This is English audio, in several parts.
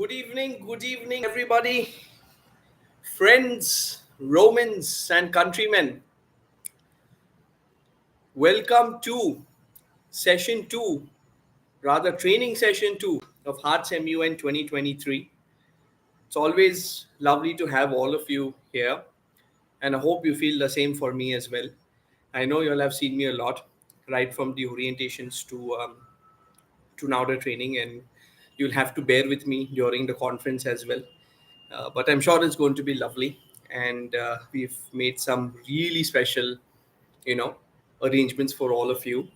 Good evening, everybody, friends, Romans, and countrymen. Welcome to session two, rather training session two of Hearts MUN 2023. It's always lovely to have all of you here, and I hope you feel the same for me as well. I know you'll have seen me a lot, right from the orientations to now the training, and you'll have to bear with me during the conference as well. But I'm sure it's going to be lovely, and we've made some really special, you know, arrangements for all of you.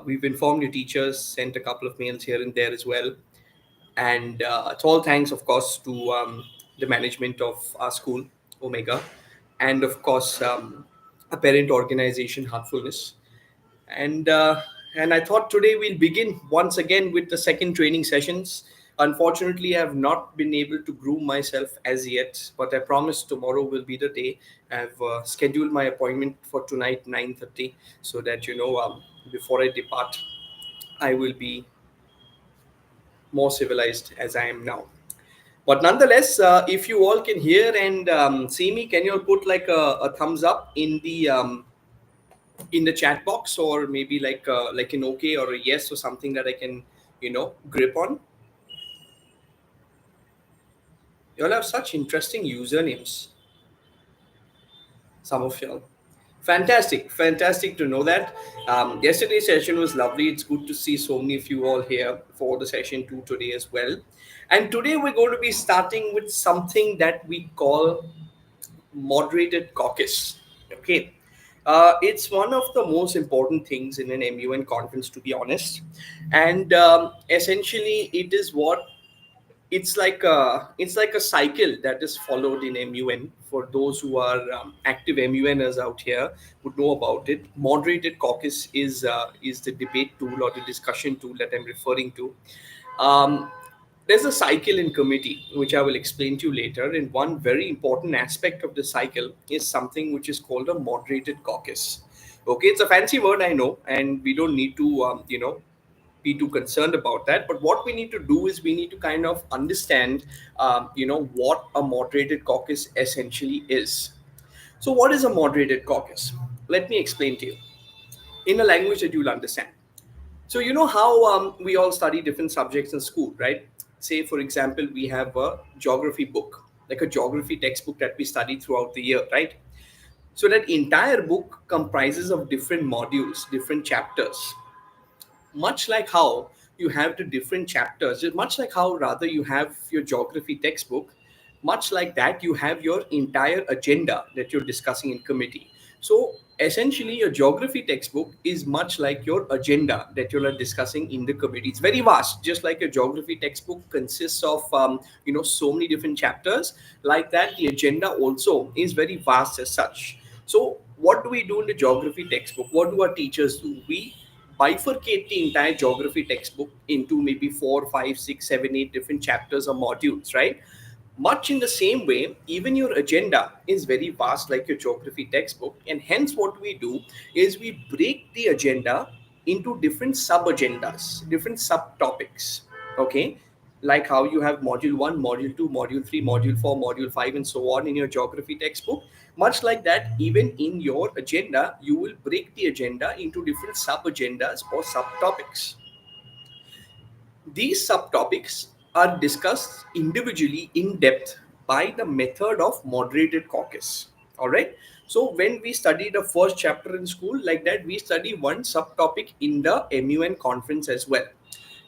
We've informed your teachers, sent a couple of mails here and there as well, and it's all thanks, of course, to the management of our school, Omega, and of course, a parent organization, Heartfulness. And uh, and I thought today we'll begin once again with the second training sessions. Unfortunately, I have not been able to groom myself as yet, but I promise tomorrow will be the day. I've scheduled my appointment for tonight 9:30, so that before I depart, I will be more civilized as I am now. But nonetheless, if you all can hear and see me, can you all put like a thumbs up in the chat box, or maybe like an okay or a yes or something that I can grip on. You all have such interesting usernames, some of y'all. Fantastic to know that. Yesterday's session was lovely. It's good to see so many of you all here for the session two today as well. And today we're going to be starting with something that we call moderated caucus. Okay. It's one of the most important things in an MUN conference, to be honest. And essentially, it is what it's like a cycle that is followed in MUN. For those who are active MUNers out here would know about it. Moderated caucus is the debate tool or the discussion tool that I'm referring to. Um, there's a cycle in committee which I will explain to you later, and one very important aspect of the cycle is something which is called a moderated caucus. Okay, it's a fancy word, I know, and we don't need to be too concerned about that. But what we need to do is we need to kind of understand what a moderated caucus essentially is. So what is a moderated caucus? Let me explain to you in a language that you'll understand. So you know how we all study different subjects in school, right? Say, for example, we have a geography book, like a geography textbook that we study throughout the year, right? So that entire book comprises of different modules, different chapters. Much like how you have the different chapters, much like how rather you have your geography textbook, much like that you have your entire agenda that you're discussing in committee. So essentially, your geography textbook is much like your agenda that you're discussing in the committee. It's very vast, just like your geography textbook consists of so many different chapters. Like that, the agenda also is very vast as such. So what do we do in the geography textbook? What do our teachers do? We bifurcate the entire geography textbook into maybe 4, 5, 6, 7, 8 different chapters or modules, right? Much in the same way, even your agenda is very vast, like your geography textbook. And hence, what we do is we break the agenda into different sub agendas, different subtopics. Okay. Like how you have module 1, module 2, module 3, module 4, module 5, and so on in your geography textbook. Much like that, even in your agenda, you will break the agenda into different sub agendas or subtopics. These subtopics are discussed individually in depth by the method of moderated caucus. All right. So when we study the first chapter in school, like that, we study one subtopic in the MUN conference as well.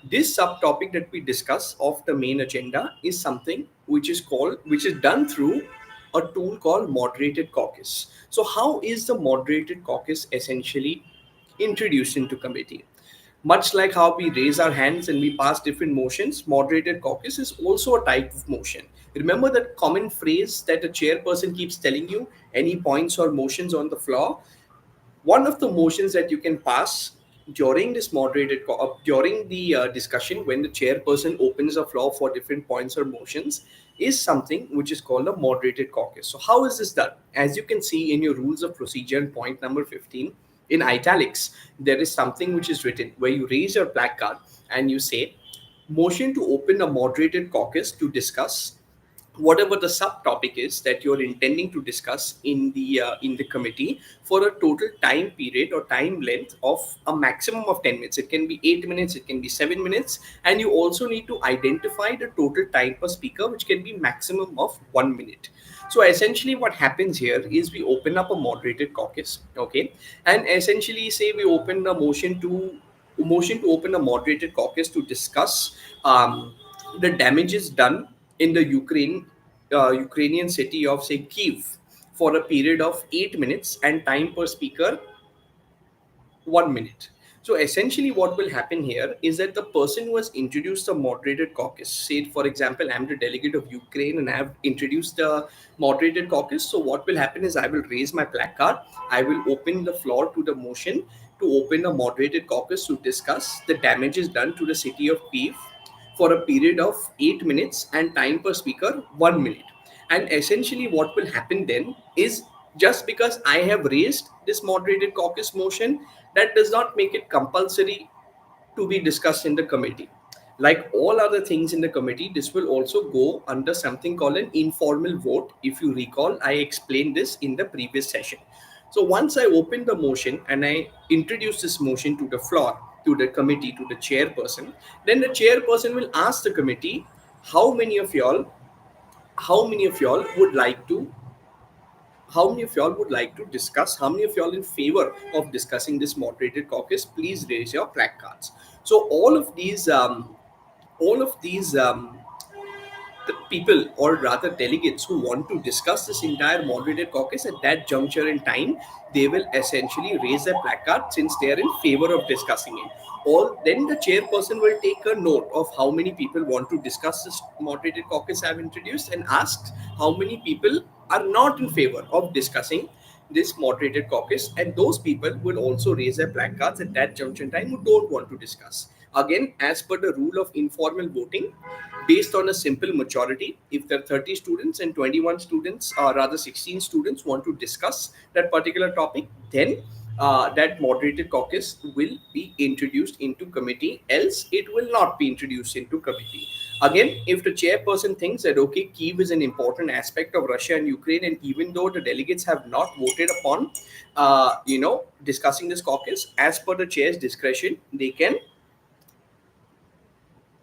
This subtopic that we discuss of the main agenda is something which is done through a tool called moderated caucus. So how is the moderated caucus essentially introduced into committee? Much like how we raise our hands and we pass different motions, moderated caucus is also a type of motion. Remember that common phrase that a chairperson keeps telling you, any points or motions on the floor? One of the motions that you can pass during this during the discussion, when the chairperson opens the floor for different points or motions, is something which is called a moderated caucus. So how is this done? As you can see in your rules of procedure in point number 15, in italics, there is something which is written where you raise your placard and you say, motion to open a moderated caucus to discuss whatever the subtopic is that you're intending to discuss in the committee for a total time period or time length of a maximum of 10 minutes. It can be 8 minutes, it can be 7 minutes, and you also need to identify the total time per speaker, which can be maximum of 1 minute. So essentially what happens here is we open up a moderated caucus, okay, and essentially say we open a motion to open a moderated caucus to discuss the damages done in the Ukrainian city of say Kiev for a period of 8 minutes and time per speaker 1 minute. So essentially, what will happen here is that the person who has introduced the moderated caucus, say for example, I'm the delegate of Ukraine and I have introduced the moderated caucus. So what will happen is I will raise my placard, I will open the floor to the motion to open a moderated caucus to discuss the damages done to the city of Kiev for a period of 8 minutes and time per speaker 1 minute. And essentially, what will happen then is just because I have raised this moderated caucus motion, that does not make it compulsory to be discussed in the committee. Like all other things in the committee, this will also go under something called an informal vote. If you recall, I explained this in the previous session. So once I open the motion and I introduce this motion to the floor, to the committee, to the chairperson, then the chairperson will ask the committee, how many of y'all, how many of y'all would like to how many of y'all would like to discuss, how many of y'all in favor of discussing this moderated caucus, please raise your placards. So all of these the people, or rather delegates, who want to discuss this entire moderated caucus at that juncture in time, they will essentially raise their placard since they are in favor of discussing it. Or then the chairperson will take a note of how many people want to discuss this moderated caucus I've introduced and asks how many people are not in favor of discussing this moderated caucus, and those people will also raise their placards at that junction time who don't want to discuss. Again, as per the rule of informal voting, based on a simple majority, if there are 30 students and 21 students, or rather 16 students, want to discuss that particular topic, then that moderated caucus will be introduced into committee, else it will not be introduced into committee. Again, if the chairperson thinks that okay, Kiev is an important aspect of Russia and Ukraine, and even though the delegates have not voted upon, discussing this caucus, as per the chair's discretion, they can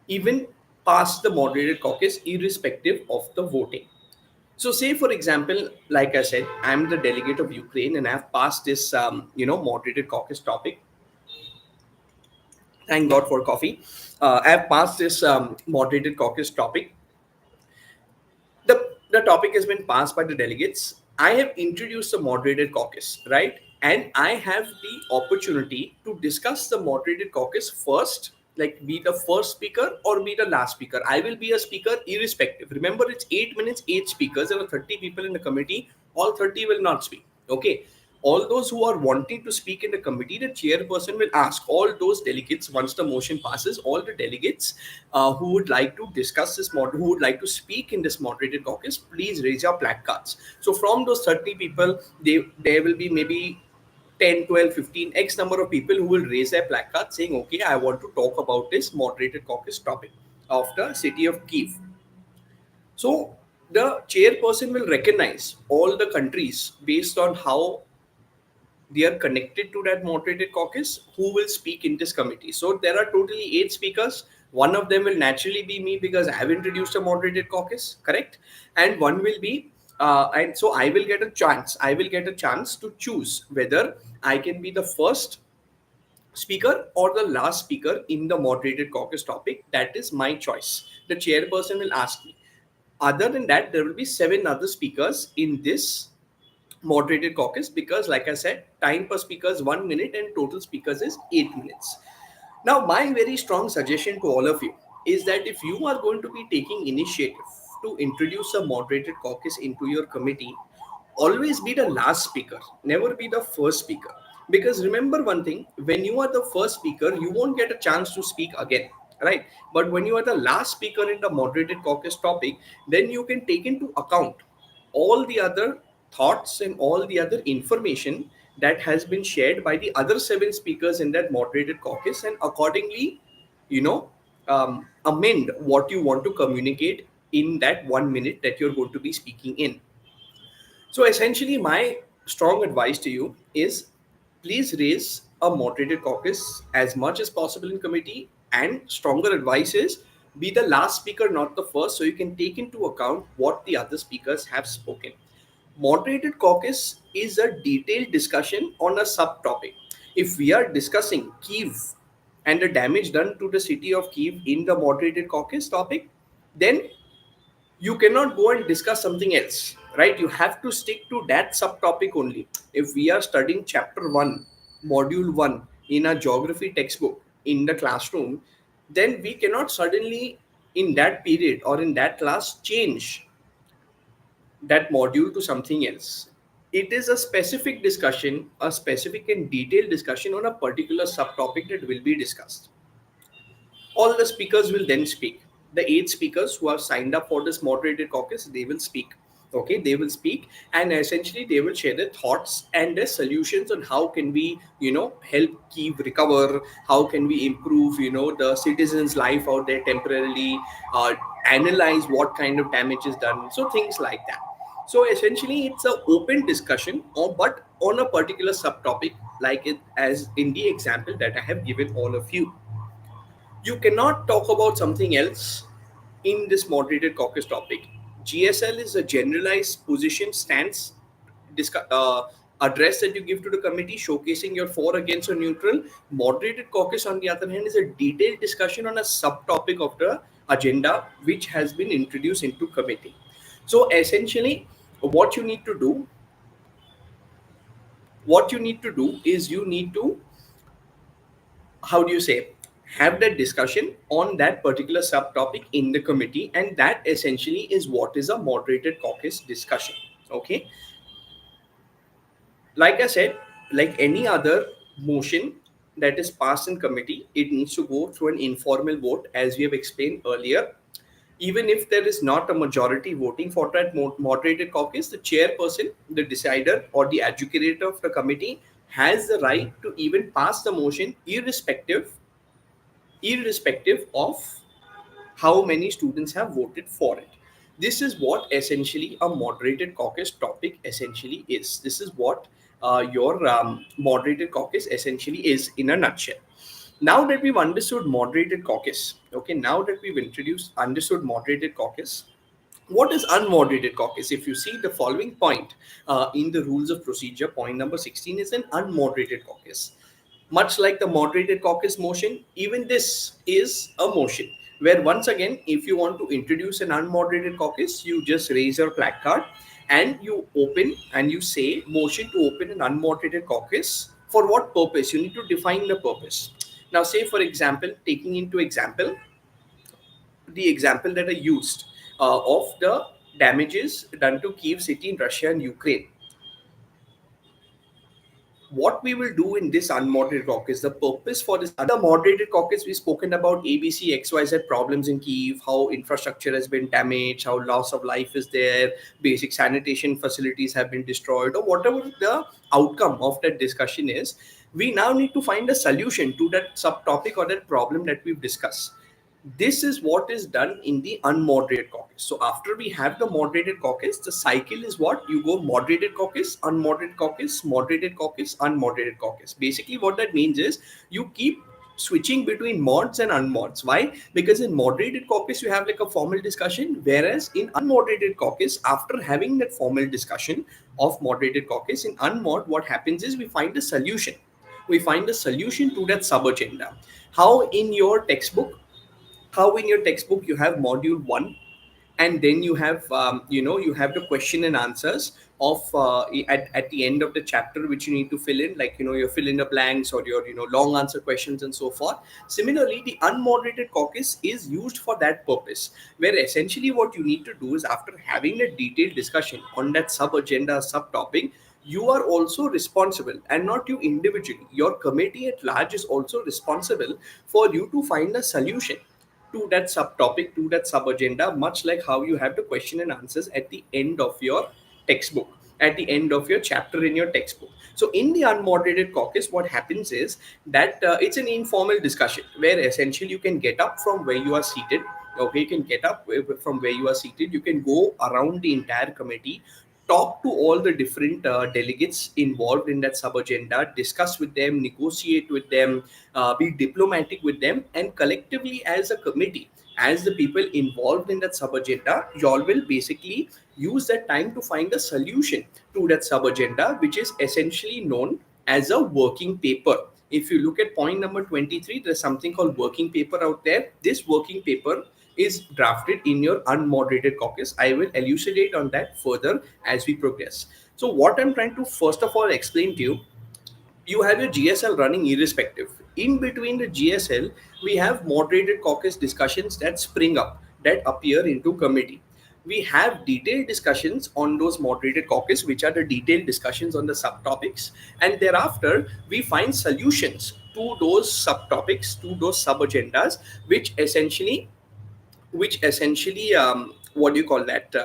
even pass the moderated caucus irrespective of the voting. So, say for example, like I said, I'm the delegate of Ukraine and I've passed this, moderated caucus topic. Thank God for coffee. I've passed this moderated caucus topic. The topic has been passed by the delegates. I have introduced the moderated caucus, right? And I have the opportunity to discuss the moderated caucus first, like be the first speaker or be the last speaker. I will be a speaker irrespective. Remember, it's 8 minutes, 8 speakers. There are 30 people in the committee. All 30 will not speak. Okay. All those who are wanting to speak in the committee, the chairperson will ask all those delegates, once the motion passes, all the delegates who would like to discuss this who would like to speak in this moderated caucus, please raise your placards. So from those 30 people, there will be maybe 10, 12, 15, X number of people who will raise their placards saying, okay, I want to talk about this moderated caucus topic of the city of Kiev. So the chairperson will recognize all the countries based on how they are connected to that moderated caucus who will speak in this committee. So there are totally 8 speakers. One of them will naturally be me because I have introduced a moderated caucus, correct? And one will be, and so I will get a chance. I will get a chance to choose whether I can be the first speaker or the last speaker in the moderated caucus topic. That is my choice. The chairperson will ask me. Other than that, there will be 7 other speakers in this moderated caucus because, like I said, time per speaker is 1 minute and total speakers is 8 minutes. Now, my very strong suggestion to all of you is that if you are going to be taking initiative to introduce a moderated caucus into your committee, always be the last speaker, never be the first speaker. Because remember one thing, when you are the first speaker, you won't get a chance to speak again, right? But when you are the last speaker in the moderated caucus topic, then you can take into account all the other thoughts and all the other information that has been shared by the other 7 speakers in that moderated caucus, and accordingly, you know amend what you want to communicate in that 1 minute that you're going to be speaking in. So essentially, my strong advice to you is please raise a moderated caucus as much as possible in committee. And stronger advice is be the last speaker, not the first, so you can take into account what the other speakers have spoken. Moderated caucus is a detailed discussion on a subtopic. If we are discussing Kiev and the damage done to the city of Kiev in the moderated caucus topic, then you cannot go and discuss something else, right? You have to stick to that subtopic only. If we are studying chapter 1, module 1 in a geography textbook in the classroom, then we cannot suddenly in that period or in that class change that module to something else. It is a specific discussion, a specific and detailed discussion on a particular subtopic that will be discussed. All the speakers will then speak. The 8 speakers who have signed up for this moderated caucus, they will speak. Okay, they will speak, and essentially they will share their thoughts and their solutions on how can we, help Kiev recover, how can we improve, the citizens' life out there temporarily, analyze what kind of damage is done, so things like that. So essentially, it's an open discussion, but on a particular subtopic, like it as in the example that I have given all of you. You cannot talk about something else in this moderated caucus topic. GSL is a generalized position stance address that you give to the committee, showcasing your for, against, or neutral. Moderated caucus, on the other hand, is a detailed discussion on a subtopic of the agenda which has been introduced into committee. So essentially, what you need to do, is you need to, how do you say, have that discussion on that particular subtopic in the committee, and that essentially is what is a moderated caucus discussion. Okay, like I said, like any other motion that is passed in committee, it needs to go through an informal vote, as we have explained earlier. Even if there is not a majority voting for that moderated caucus, the chairperson, the decider, or the adjudicator of the committee has the right to even pass the motion irrespective of how many students have voted for it. This is what essentially a moderated caucus topic essentially is. This is what your moderated caucus essentially is in a nutshell. Now that we've understood moderated caucus, okay, now that we've understood moderated caucus, what is unmoderated caucus? If you see the following point in the rules of procedure, point number 16 is an unmoderated caucus. Much like the moderated caucus motion, even this is a motion where, once again, if you want to introduce an unmoderated caucus, you just raise your placard and you open and you say motion to open an unmoderated caucus. For what purpose? You need to define the purpose. Now, say for example, taking into example the example that I used of the damages done to Kiev city in Russia and Ukraine. What we will do in this unmoderated caucus, the purpose for this other moderated caucus, we've spoken about ABC, XYZ problems in Kiev, how infrastructure has been damaged, how loss of life is there, basic sanitation facilities have been destroyed, or whatever the outcome of that discussion is. We now need to find a solution to that subtopic or that problem that we've discussed. This is what is done in the unmoderated caucus. So after we have the moderated caucus, the cycle is what? You go moderated caucus, unmoderated caucus, moderated caucus, unmoderated caucus. Basically what that means is you keep switching between mods and unmods. Why? Because in moderated caucus you have like a formal discussion, whereas in unmoderated caucus, after having that formal discussion of moderated caucus, in unmod what happens is we find a solution. We find a solution to that sub agenda. How in your textbook, you have module 1, and then you have you have the question and answers of at the end of the chapter, which you need to fill in, like you fill in the blanks or your long answer questions and so forth. Similarly, the unmoderated caucus is used for that purpose, where essentially what you need to do is, after having a detailed discussion on that sub agenda, subtopic, you are also responsible, and not you individually, your committee at large is also responsible for you to find a solution to that subtopic, to that sub agenda, much like how you have the question and answers at the end of your textbook. at the end of your chapter in your textbook. So in the unmoderated caucus, what happens is that it's an informal discussion where essentially you can get up from where you are seated. Okay, you can get up from where you are seated. You can go around the entire committee, talk to all the different delegates involved in that sub agenda, discuss with them, negotiate with them, be diplomatic with them, and collectively as a committee, as the people involved in that sub agenda, y'all will basically use that time to find a solution to that sub agenda, which is essentially known as a working paper. If you look at point number 23, there's something called working paper out there. This working paper is drafted in your unmoderated caucus. I will elucidate on that further as we progress. So, what I'm trying to first of all explain to you, you have your GSL running irrespective. In between the GSL, we have moderated caucus discussions that spring up, that appear into committee. We have detailed discussions on those moderated caucus, which are the detailed discussions on the subtopics, and thereafter we find solutions to those subtopics, to those sub agendas, which essentially what do you call that,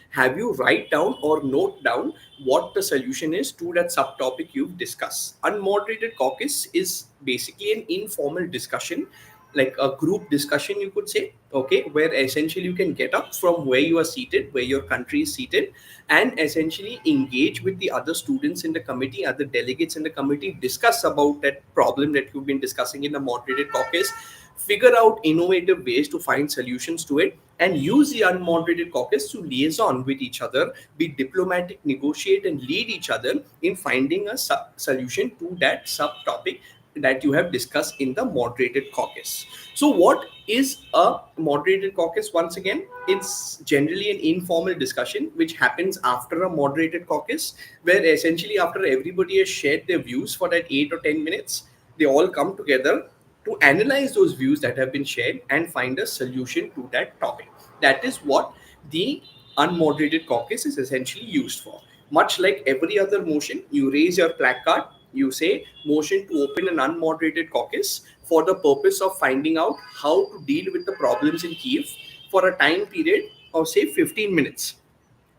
have you write down or note down what the solution is to that subtopic you've discussed. Unmoderated caucus is basically an informal discussion, like a group discussion you could say, okay, where essentially you can get up from where you are seated, where your country is seated, and essentially engage with the other students in the committee, other delegates in the committee, discuss about that problem that you've been discussing in the moderated caucus, figure out innovative ways to find solutions to it, and use the unmoderated caucus to liaison with each other, be diplomatic, negotiate, and lead each other in finding a solution to that subtopic that you have discussed in the moderated caucus. So, what is a moderated caucus? Once again, it's generally an informal discussion which happens after a moderated caucus, where essentially after everybody has shared their views for that 8 or 10 minutes, they all come together to analyze those views that have been shared and find a solution to that topic. That is what the unmoderated caucus is essentially used for. Much like every other motion, you raise your placard, you say motion to open an unmoderated caucus for the purpose of finding out how to deal with the problems in Kiev for a time period of say 15 minutes.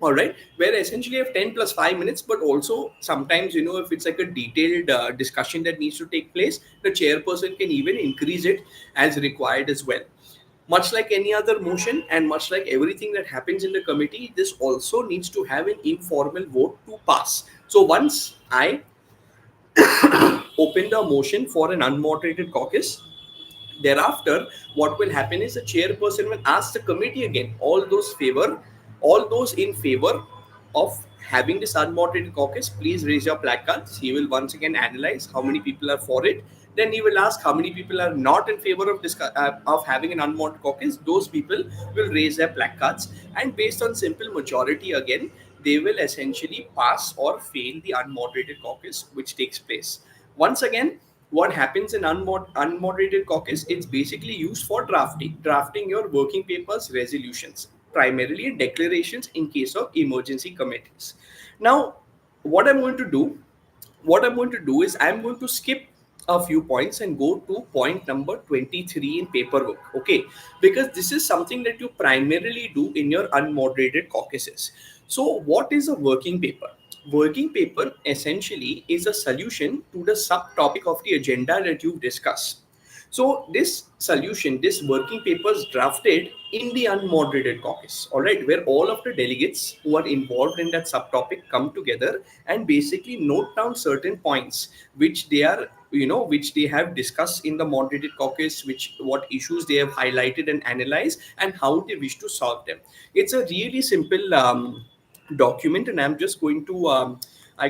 All right, where essentially you have 10 plus 5 minutes, but also sometimes, if it's like a detailed discussion that needs to take place, the chairperson can even increase it as required as well. Much like any other motion and much like everything that happens in the committee, this also needs to have an informal vote to pass. So once I open the motion for an unmoderated caucus, thereafter, what will happen is the chairperson will ask the committee again, all those in favor of having this unmoderated caucus, please raise your placards. He will once again analyze how many people are for it. Then he will ask how many people are not in favor of having an unmoderated caucus. Those people will raise their placards, and based on simple majority again, they will essentially pass or fail the unmoderated caucus, which takes place. Once again, what happens in unmoderated caucus, it's basically used for drafting your working papers, resolutions, primarily declarations in case of emergency committees. Now, what i'm going to do what I'm going to do is I'm going to skip a few points and go to point number 23 in paperwork, okay, because this is something that you primarily do in your unmoderated caucuses. So what is a working paper? Working paper essentially is a solution to the subtopic of the agenda that you discuss. So this solution, this working paper is drafted in the unmoderated caucus, all right, where all of the delegates who are involved in that subtopic come together and basically note down certain points which they are, which they have discussed in the moderated caucus, which what issues they have highlighted and analyzed, and how they wish to solve them. It's a really simple document, and I'm just going to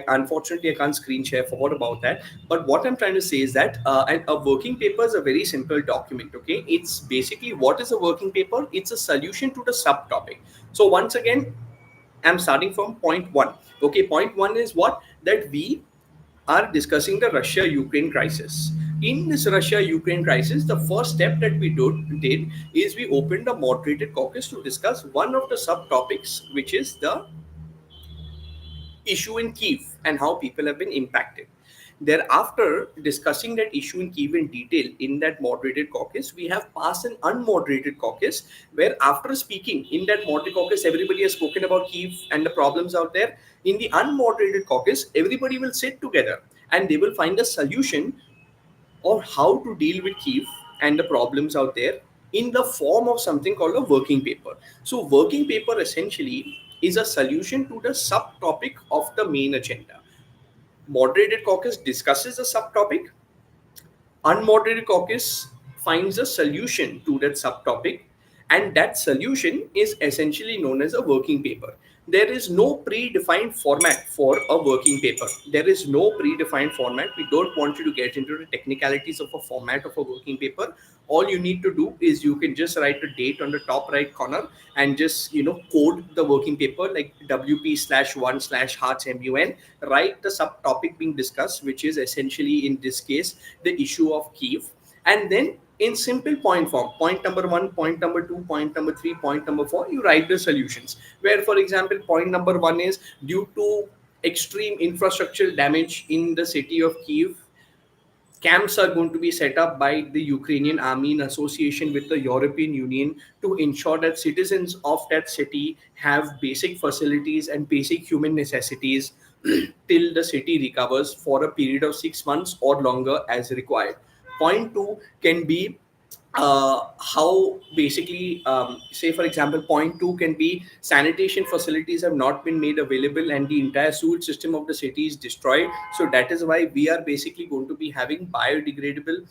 unfortunately I can't screen share, forgot about that. But what I'm trying to say is that a working paper is a very simple document, okay. It's basically, what is a working paper? It's a solution to the subtopic. So once again, I'm starting from point one. Okay, point one is what? That we are discussing the Russia Ukraine crisis. In this Russia Ukraine crisis, the first step that we did is we opened a moderated caucus to discuss one of the subtopics, which is the issue in Kiev and how people have been impacted. Thereafter, discussing that issue in Kiev in detail in that moderated caucus, we have passed an unmoderated caucus where, after speaking in that moderated caucus, everybody has spoken about Kiev and the problems out there. In the unmoderated caucus, everybody will sit together and they will find a solution or how to deal with Kiev and the problems out there in the form of something called a working paper. So, working paper essentially is a solution to the subtopic of the main agenda. Moderated caucus discusses a subtopic. Unmoderated caucus finds a solution to that subtopic, and that solution is essentially known as a working paper. There is no predefined format for a working paper. There is no predefined format. We don't want you to get into the technicalities of a format of a working paper. All you need to do is you can just write a date on the top right corner and just code the working paper like WP/1/hearts MUN. Write the subtopic being discussed, which is essentially in this case the issue of Kiev, and then in simple point form, point number 1, point number 2, point number 3, point number 4, you write the solutions, where for example point number 1 is due to extreme infrastructural damage in the city of Kiev, camps are going to be set up by the Ukrainian army in association with the European Union to ensure that citizens of that city have basic facilities and basic human necessities till the city recovers for a period of 6 months or longer as required. Point two can be how basically, say for example, point two can be sanitation facilities have not been made available and the entire sewage system of the city is destroyed. So that is why we are basically going to be having biodegradable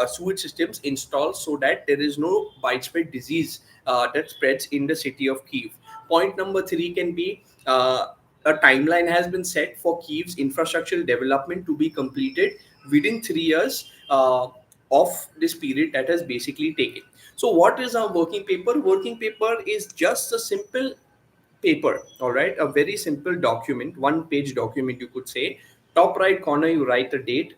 sewage systems installed so that there is no widespread disease that spreads in the city of Kiev. Point number three can be a timeline has been set for Kiev's infrastructural development to be completed within 3 years of this period that has basically taken. So, what is our working paper? Working paper is just a simple paper, all right, a very simple document, one page document, you could say. Top right corner, you write a date.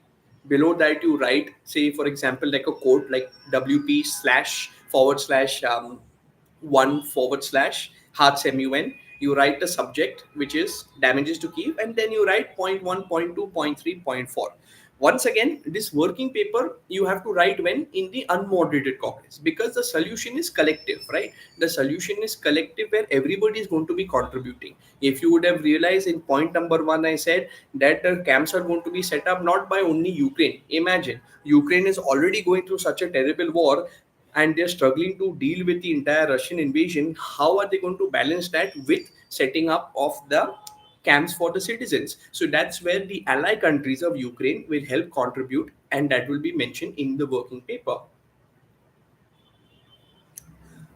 Below that, you write, say, for example, like a quote like WP//1/hearts MUN. You write the subject, which is damages to Kiev, and then you write point one, point two, point three, point four. Once again, this working paper you have to write when in the unmoderated caucus, because the solution is collective, right? The solution is collective where everybody is going to be contributing. If you would have realized in point number 1, I said that the camps are going to be set up not by only Ukraine. Imagine Ukraine is already going through such a terrible war and they're struggling to deal with the entire Russian invasion. How are they going to balance that with setting up of the camps for the citizens? So that's where the ally countries of Ukraine will help contribute, and that will be mentioned in the working paper.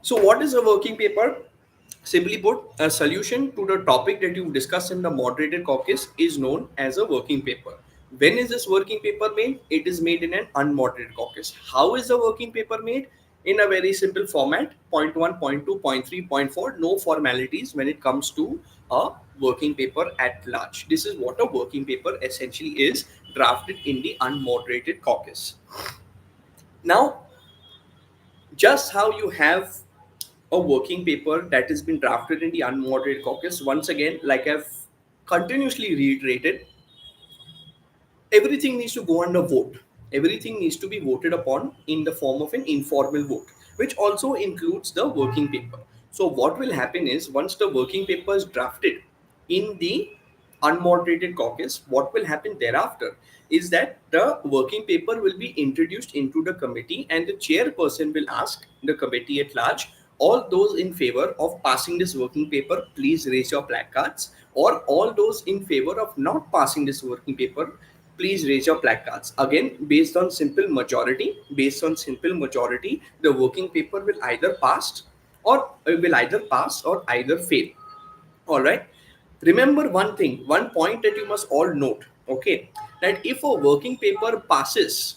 So, what is a working paper? Simply put, a solution to the topic that you discussed in the moderated caucus is known as a working paper. When is this working paper made? It is made in an unmoderated caucus. How is the working paper made? In a very simple format, point 1, point 2, point 3, point 4, no formalities when it comes to a working paper at large. This is what a working paper essentially is, drafted in the unmoderated caucus. Now, just how you have a working paper that has been drafted in the unmoderated caucus, once again, like I've continuously reiterated, everything needs to go under vote. Everything needs to be voted upon in the form of an informal vote, which also includes the working paper. So, what will happen is once the working paper is drafted in the unmoderated caucus, what will happen thereafter is that the working paper will be introduced into the committee, and the chairperson will ask the committee at large, all those in favor of passing this working paper, please raise your placards, or all those in favor of not passing this working paper, please raise your placards. Again, based on simple majority, the working paper will either pass or either fail. All right. Remember one thing, one point that you must all note. Okay, that if a working paper passes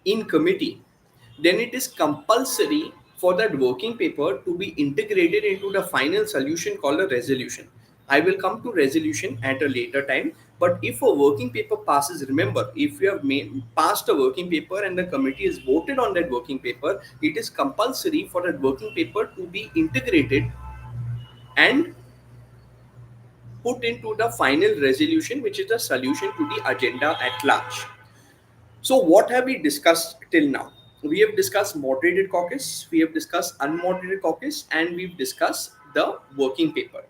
in committee, then it is compulsory for that working paper to be integrated into the final solution called a resolution. I will come to resolution at a later time. But if a working paper passes, remember, if you have passed a working paper and the committee has voted on that working paper, it is compulsory for that working paper to be integrated and put into the final resolution, which is the solution to the agenda at large. So, what have we discussed till now? We have discussed moderated caucus, we have discussed unmoderated caucus, and we've discussed the working paper.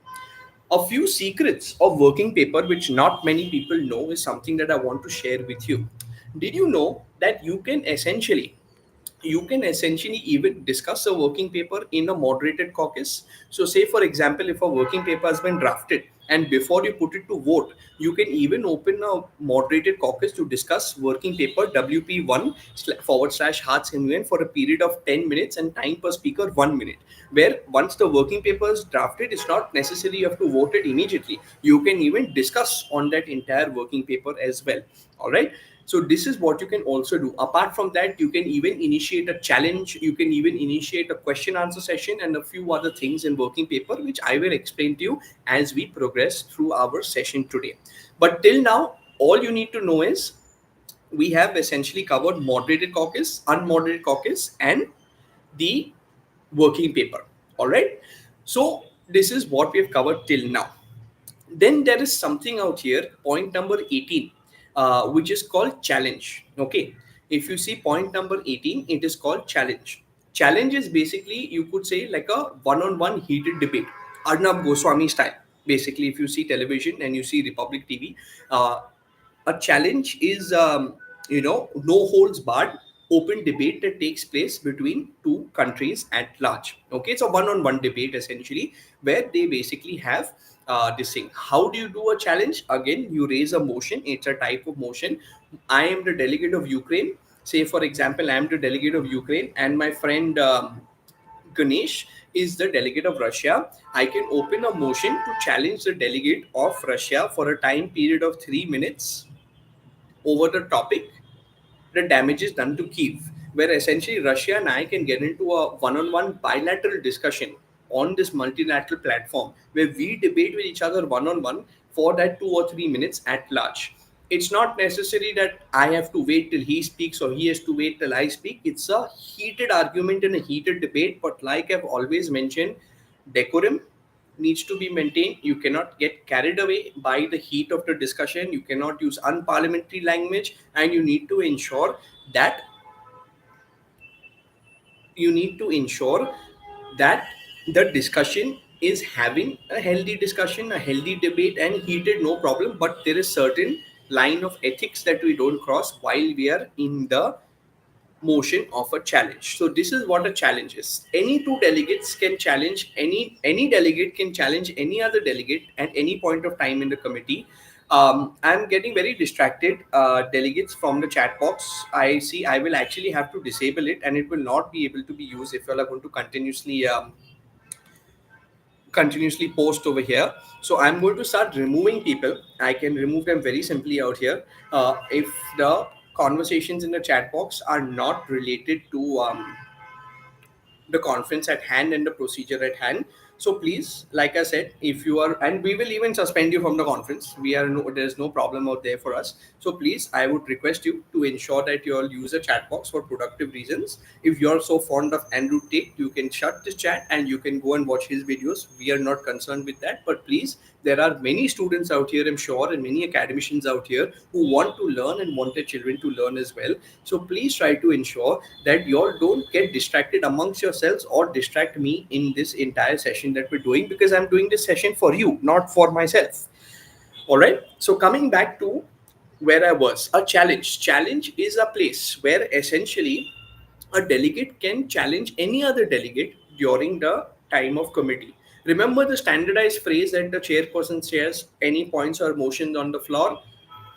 A few secrets of working paper which not many people know is something that I want to share with you. Did you know that you can essentially even discuss a working paper in a moderated caucus? So, say for example, if a working paper has been drafted and before you put it to vote, you can even open a moderated caucus to discuss working paper WP1 forward slash Hearts MUN for a period of 10 minutes and time per speaker 1 minute. Where once the working paper is drafted, it's not necessary you have to vote it immediately. You can even discuss on that entire working paper as well. All right. So this is what you can also do. Apart from that, you can even initiate a challenge, you can even initiate a question answer session and a few other things in working paper, which I will explain to you as we progress through our session today. But till now, all you need to know is we have essentially covered moderated caucus, unmoderated caucus, and the working paper. All right. So this is what we have covered till now. Then there is something out here, point number 18, which is called challenge. Okay. If you see point number 18, it is called challenge. Challenge is basically, you could say, like a one-on-one heated debate, Arnab Goswami style. Basically, if you see television and you see Republic TV, uh, a challenge is, no holds barred open debate that takes place between two countries at large. Okay, it's a one-on-one debate essentially, where they basically have this thing. How do you do a challenge? Again, you raise a motion. It's a type of motion. I am the delegate of Ukraine. Say, for example, I am the delegate of Ukraine, and my friend Ganesh is the delegate of Russia. I can open a motion to challenge the delegate of Russia for a time period of 3 minutes over the topic the damage is done to Kiev, where essentially Russia and I can get into a one-on-one bilateral discussion on this multilateral platform where we debate with each other one-on-one for that 2 or 3 minutes at large. It's not necessary that I have to wait till he speaks or he has to wait till I speak. It's a heated argument and a heated debate, but like I've always mentioned, decorum needs to be maintained. You cannot get carried away by the heat of the discussion. You cannot use unparliamentary language, and that you need to ensure that the discussion is having a healthy discussion, a healthy debate, and heated, no problem. But there is certain line of ethics that we don't cross while we are in the motion of a challenge. So this is what a challenge is. Any two delegates can challenge any delegate can challenge any other delegate at any point of time in the committee. I'm getting very distracted. Delegates from the chat box. I see. I will actually have to disable it, and it will not be able to be used if you are going to continuously post over here. So I'm going to start removing people. I can remove them very simply out here. If the conversations in the chat box are not related to the conference at hand and the procedure at hand. So please, like I said, if you are, and we will even suspend you from the conference. There's no problem out there for us. So please, I would request you to ensure that you all use a chat box for productive reasons. If you're so fond of Andrew Tate, you can shut this chat and you can go and watch his videos. We are not concerned with that. But please, there are many students out here, I'm sure, and many academicians out here who want to learn and want their children to learn as well. So please try to ensure that you all don't get distracted amongst yourselves or distract me in this entire session that we're doing, because I'm doing this session for you, not for myself. All right. So coming back to where I was, a challenge. Challenge is a place where essentially a delegate can challenge any other delegate during the time of committee. Remember the standardized phrase that the chairperson shares any points or motions on the floor.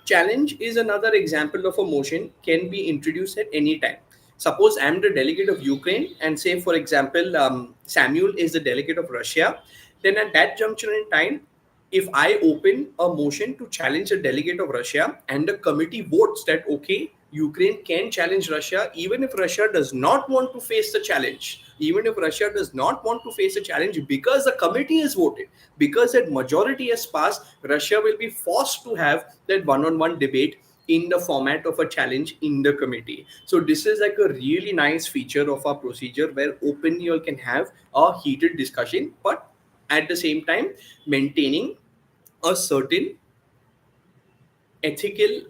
Challenge is another example of a motion can be introduced at any time. Suppose I'm the delegate of Ukraine, and say, for example, Samuel is the delegate of Russia. Then at that juncture in time, if I open a motion to challenge a delegate of Russia and the committee votes that, okay, Ukraine can challenge Russia, even if Russia does not want to face the challenge, even if Russia does not want to face a challenge, because the committee has voted, because that majority has passed, Russia will be forced to have that one-on-one debate in the format of a challenge in the committee. So this is like a really nice feature of our procedure where openly you can have a heated discussion, but at the same time maintaining a certain ethical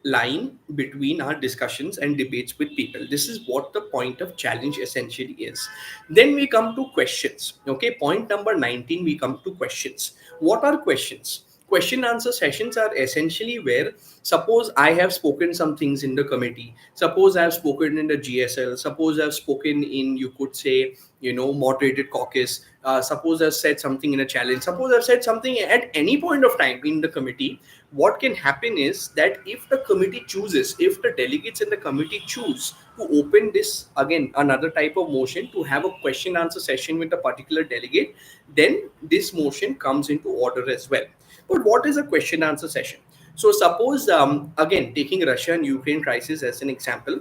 line between our discussions and debates with people. This is what the point of challenge essentially is. Then we come to questions. Okay, point number 19, we come to questions. What are questions? Question answer sessions are essentially where, suppose I have spoken some things in the committee, suppose I have spoken in the GSL, suppose I've spoken in, you could say, moderated caucus, suppose I've said something in a challenge, suppose I've said something at any point of time in the committee. What can happen is that if the committee chooses, if the delegates in the committee choose to open this, again another type of motion, to have a question answer session with a particular delegate, then this motion comes into order as well. But what is a question answer session? So suppose, again, taking Russia and Ukraine crisis as an example,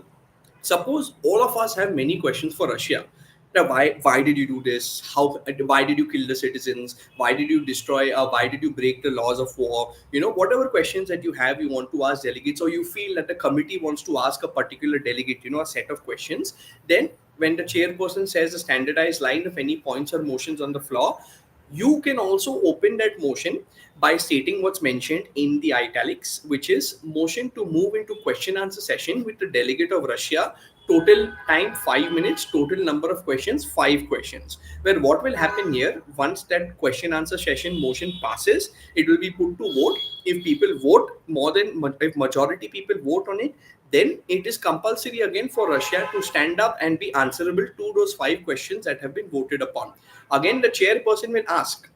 suppose all of us have many questions for Russia. Now, why did you do this? Why did you kill the citizens? Why did you destroy? Why did you break the laws of war? Whatever questions that you have, you want to ask delegates, or you feel that the committee wants to ask a particular delegate, a set of questions. Then, when the chairperson says a standardized line of any points or motions on the floor, you can also open that motion by stating what's mentioned in the italics, which is motion to move into question answer session with the delegate of Russia. Total time 5 minutes, total number of questions 5 questions. Where what will happen here, once that question answer session motion passes, it will be put to vote. If people vote more than, if majority people vote on it, then it is compulsory again for Russia to stand up and be answerable to those 5 questions that have been voted upon. Again, the chairperson will ask,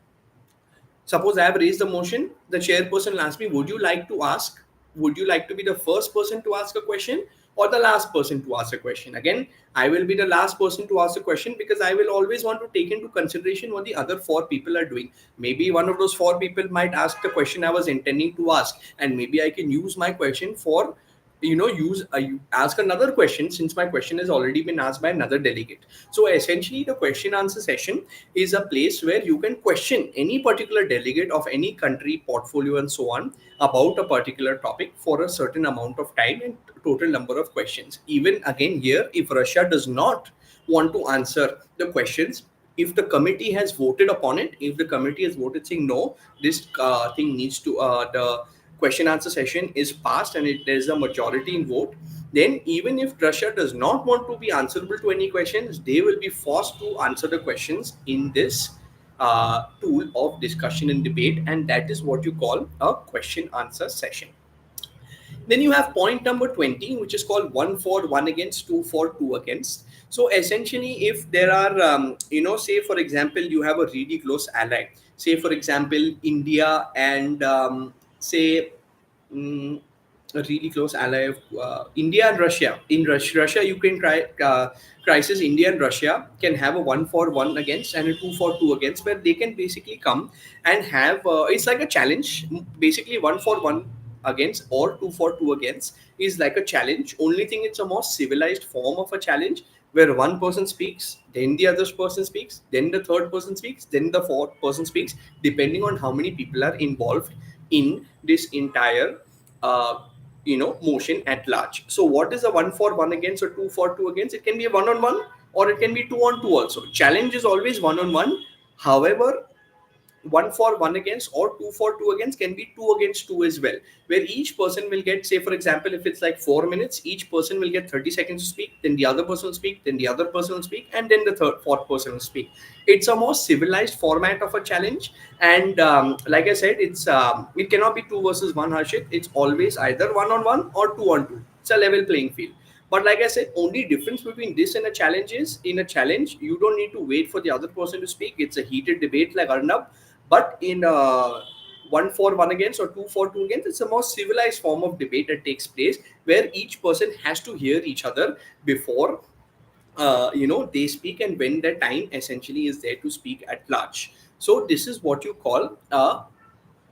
suppose I have raised the motion, the chairperson will ask me, would you like to be the first person to ask a question or the last person to ask a question? Again, I will be the last person to ask a question because I will always want to take into consideration what the other 4 people are doing. Maybe one of those 4 people might ask the question I was intending to ask, and maybe I can use my question for, ask another question, since my question has already been asked by another delegate. So essentially, the question answer session is a place where you can question any particular delegate of any country, portfolio, and so on about a particular topic for a certain amount of time and total number of questions. Even again here, if Russia does not want to answer the questions, if the committee has voted upon it, if the committee has voted saying no, this thing needs to, the question answer session is passed and there's a majority in vote, then even if Russia does not want to be answerable to any questions, they will be forced to answer the questions in this tool of discussion and debate, and that is what you call a question answer session. Then you have point number 20, which is called 1 for 1 against, 2 for 2 against. So essentially, if there are, say for example, you have a really close ally, say for example, India and say, mm, a really close ally of India and Russia. In Russia Ukraine crisis, India and Russia can have a 1 for 1 against and a 2 for 2 against, where they can basically come and have, it's like a challenge. Basically, 1 for 1 against or 2 for 2 against is like a challenge. Only thing, it's a more civilized form of a challenge, where one person speaks, then the other person speaks, then the third person speaks, then the fourth person speaks, depending on how many people are involved in this entire motion at large. So what is a 1 for 1 against or 2 for 2 against? It can be a one-on-one, or it can be 2-on-2 also. Challenge is always one-on-one. However, 1 for 1 against or 2 for 2 against can be 2 against 2 as well, where each person will get, say for example, if it's like 4 minutes, each person will get 30 seconds to speak, then the other person will speak, then the other person will speak, and then the fourth person will speak. It's a more civilized format of a challenge, and like I said, it cannot be 2 versus 1, Harshit. It's always either 1-on-1 or 2-on-2. It's a level playing field. But like I said, only difference between this and a challenge is, in a challenge, you don't need to wait for the other person to speak. It's a heated debate like Arnab. But in 1 for 1 against or 2 for 2 against, it's a more civilized form of debate that takes place, where each person has to hear each other before they speak, and when the time essentially is there to speak at large. So this is what you call a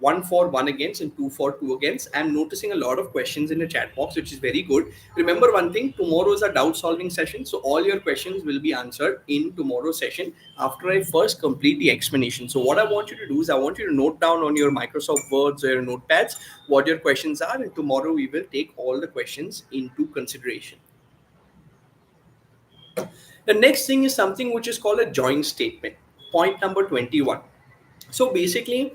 1 for 1 against and 2 for 2 against. I'm noticing a lot of questions in the chat box, which is very good. Remember one thing, tomorrow is a doubt solving session. So all your questions will be answered in tomorrow's session after I first complete the explanation. So what I want you to do is, I want you to note down on your Microsoft Words or your notepads what your questions are. And tomorrow we will take all the questions into consideration. The next thing is something which is called a joint statement. Point number 21. So basically,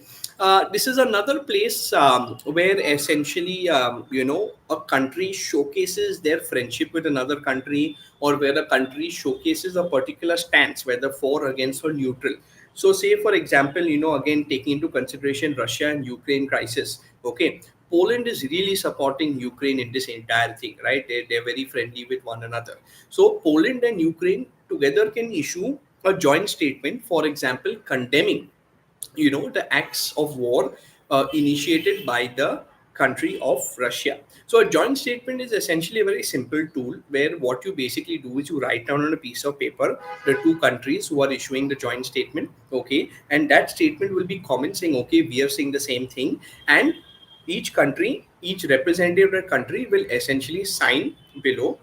This is another place where essentially, a country showcases their friendship with another country, or where a country showcases a particular stance, whether for, against, or neutral. So, say for example, again taking into consideration Russia and Ukraine crisis. Okay, Poland is really supporting Ukraine in this entire thing, right? They're very friendly with one another. So, Poland and Ukraine together can issue a joint statement, for example, condemning the acts of war initiated by the country of Russia. So a joint statement is essentially a very simple tool where what you basically do is you write down on a piece of paper the two countries who are issuing the joint statement. Okay, and that statement will be common, saying okay, we are saying the same thing, and each country, each representative of that country will essentially sign below,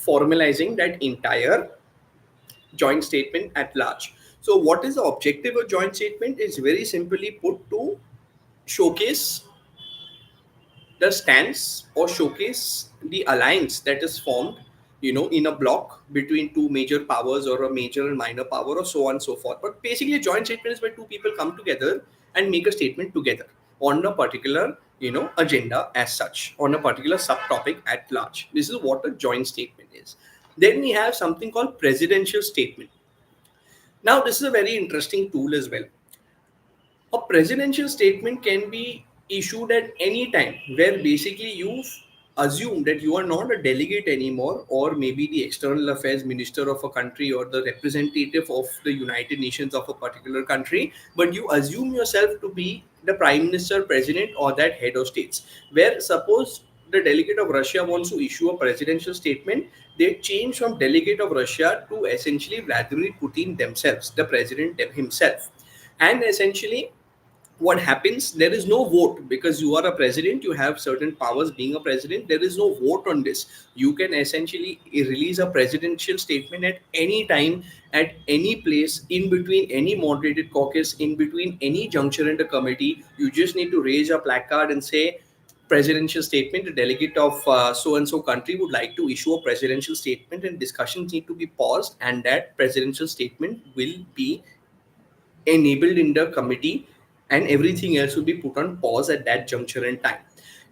formalizing that entire joint statement at large. So, what is the objective of joint statement? Is very simply put to showcase the stance or showcase the alliance that is formed, in a block between two major powers or a major and minor power or so on and so forth. But basically, a joint statement is where two people come together and make a statement together on a particular, agenda as such, on a particular subtopic at large. This is what a joint statement is. Then we have something called presidential statement. Now, this is a very interesting tool as well. A presidential statement can be issued at any time, where basically you assume that you are not a delegate anymore, or maybe the external affairs minister of a country, or the representative of the United Nations of a particular country, but you assume yourself to be the prime minister, president, or that head of states. Where suppose the delegate of Russia wants to issue a presidential statement, they change from delegate of Russia to essentially Vladimir Putin themselves, the president himself. And essentially, what happens, there is no vote, because you are a president, you have certain powers being a president. There is no vote on this. You can essentially release a presidential statement at any time, at any place, in between any moderated caucus, in between any juncture in the committee. You just need to raise a placard and say presidential statement. The delegate of so and so country would like to issue a presidential statement, and discussions need to be paused, and that presidential statement will be enabled in the committee, and everything else will be put on pause at that juncture in time.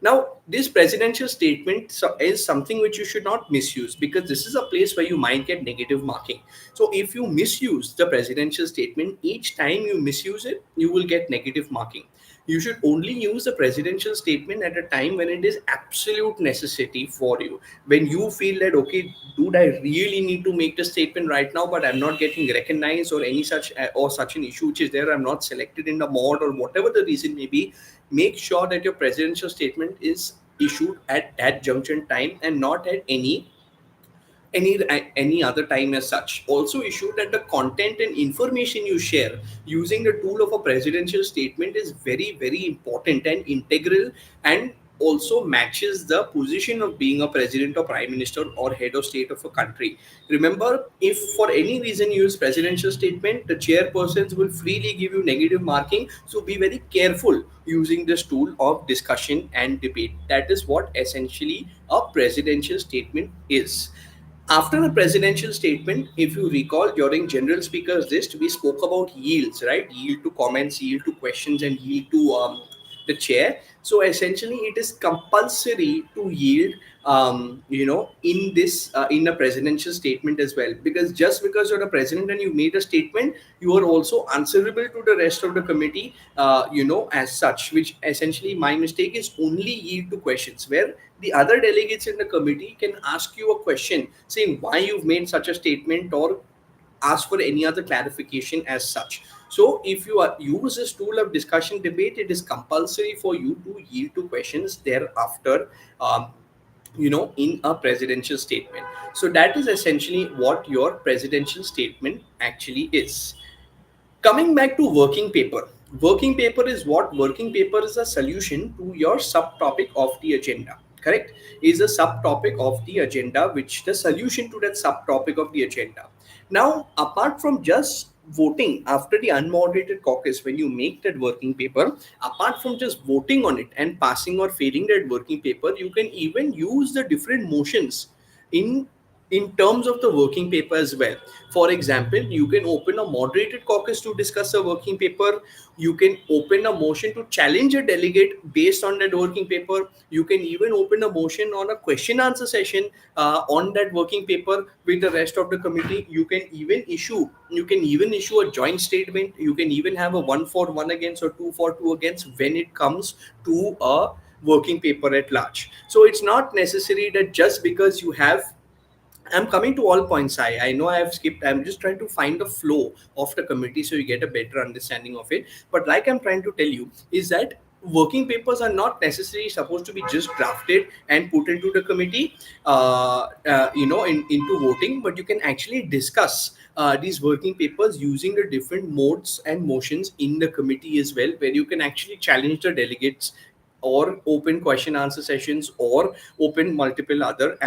Now, this presidential statement is something which you should not misuse, because this is a place where you might get negative marking. So if you misuse the presidential statement, each time you misuse it, you will get negative marking. You should only use the presidential statement at a time when it is absolute necessity for you. When you feel that, okay, dude, I really need to make the statement right now, but I'm not getting recognized, or any such or such an issue which is there, I'm not selected in the mod, or whatever the reason may be, make sure that your presidential statement is issued at that junction time, and not at any other time as such. Also issue that the content and information you share using the tool of a presidential statement is very, very important and integral, and also matches the position of being a president or prime minister or head of state of a country. Remember, if for any reason you use presidential statement, the chairpersons will freely give you negative marking. So be very careful using this tool of discussion and debate. That is what essentially a presidential statement is. After a presidential statement, if you recall, during general speakers list, we spoke about yields, right? Yield to comments, yield to questions, and yield to the chair. So essentially, it is compulsory to yield, in this in a presidential statement as well. Because just because you're a president and you made a statement, you are also answerable to the rest of the committee, as such. Which essentially, my mistake is only yield to questions, where the other delegates in the committee can ask you a question saying why you've made such a statement, or ask for any other clarification as such. So if you use this tool of discussion debate, it is compulsory for you to yield to questions thereafter, um, in a presidential statement. So that is essentially what your presidential statement actually is. Coming back to working paper. Working paper is what? Working paper is a solution to your subtopic of the agenda. Correct? Is a subtopic of the agenda, which the solution to that subtopic of the agenda. Now, apart from just voting after the unmoderated caucus, when you make that working paper, apart from just voting on it and passing or failing that working paper, you can even use the different motions in in terms of the working paper as well. For example, you can open a moderated caucus to discuss a working paper. You can open a motion to challenge a delegate based on that working paper. You can even open a motion on a question answer session on that working paper with the rest of the committee. You can even issue a joint statement. You can even have a 1 for 1 against or 2 for 2 against when it comes to a working paper at large. So it's not necessary that just because you have, I'm coming to all points. I know I have skipped. I'm just trying to find the flow of the committee so you get a better understanding of it. But like I'm trying to tell you is that working papers are not necessarily supposed to be just drafted and put into the committee, into voting. But you can actually discuss these working papers using the different modes and motions in the committee as well, where you can actually challenge the delegates or open question answer sessions or open multiple other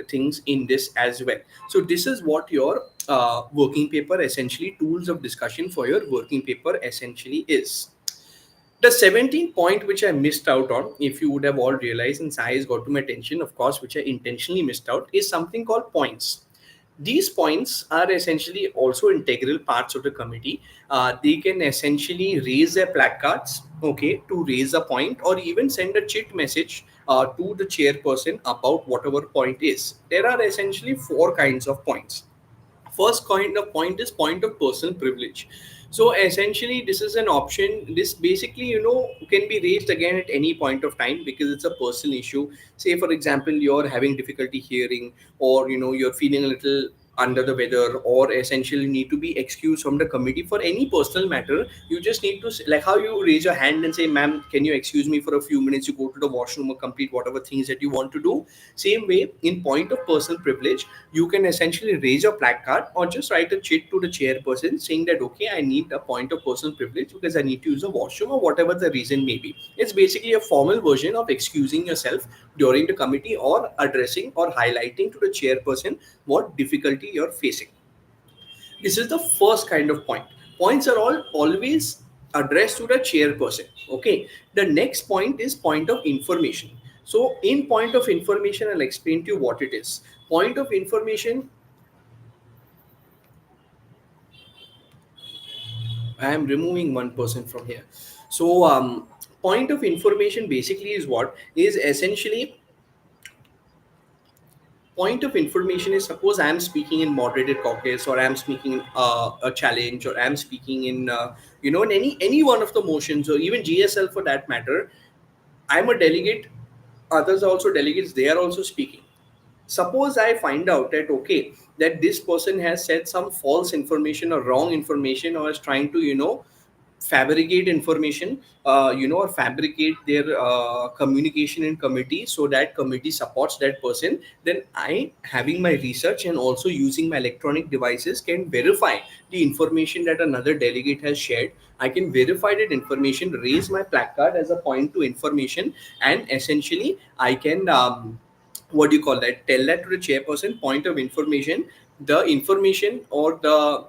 things in this as well. So this is what your working paper, essentially tools of discussion for your working paper essentially is. The 17th point which I missed out on, if you would have all realized, and Sai has got to my attention, of course, which I intentionally missed out, is something called points. These points are essentially also integral parts of the committee. They can essentially raise their placards, okay, to raise a point, or even send a chit message to the chairperson about whatever point is. There are essentially four kinds of points. First kind of point is point of personal privilege. So essentially this is an option. This basically, can be raised again at any point of time because it's a personal issue. Say for example, you're having difficulty hearing, or you're feeling a little under the weather, or essentially need to be excused from the committee for any personal matter. You just need to, like how you raise your hand and say, ma'am, can you excuse me for a few minutes, you go to the washroom or complete whatever things that you want to do. Same way, in point of personal privilege, you can essentially raise your placard or just write a chit to the chairperson saying that, okay, I need a point of personal privilege because I need to use the washroom or whatever the reason may be. It's basically a formal version of excusing yourself during the committee or addressing or highlighting to the chairperson what difficulty you're facing. This is the first kind of point. Points are all always addressed to the chairperson. Okay. The next point is point of information. So in point of information, I'll explain to you what it is. Point of information, I am removing one person from here. So point of information basically is what is essentially point of information is, suppose I am speaking in moderated caucus, or I am speaking in a challenge, or I am speaking in in any one of the motions, or even GSL for that matter. I'm a delegate, others are also delegates, they are also speaking. Suppose I find out that, okay, that this person has said some false information or wrong information, or is trying to fabricate information, or fabricate their communication in committee so that committee supports that person. Then I, having my research and also using my electronic devices, can verify the information that another delegate has shared. I can verify that information, raise my placard as a point to information, and essentially I can what do you call that, tell that to the chairperson, point of information, the information or the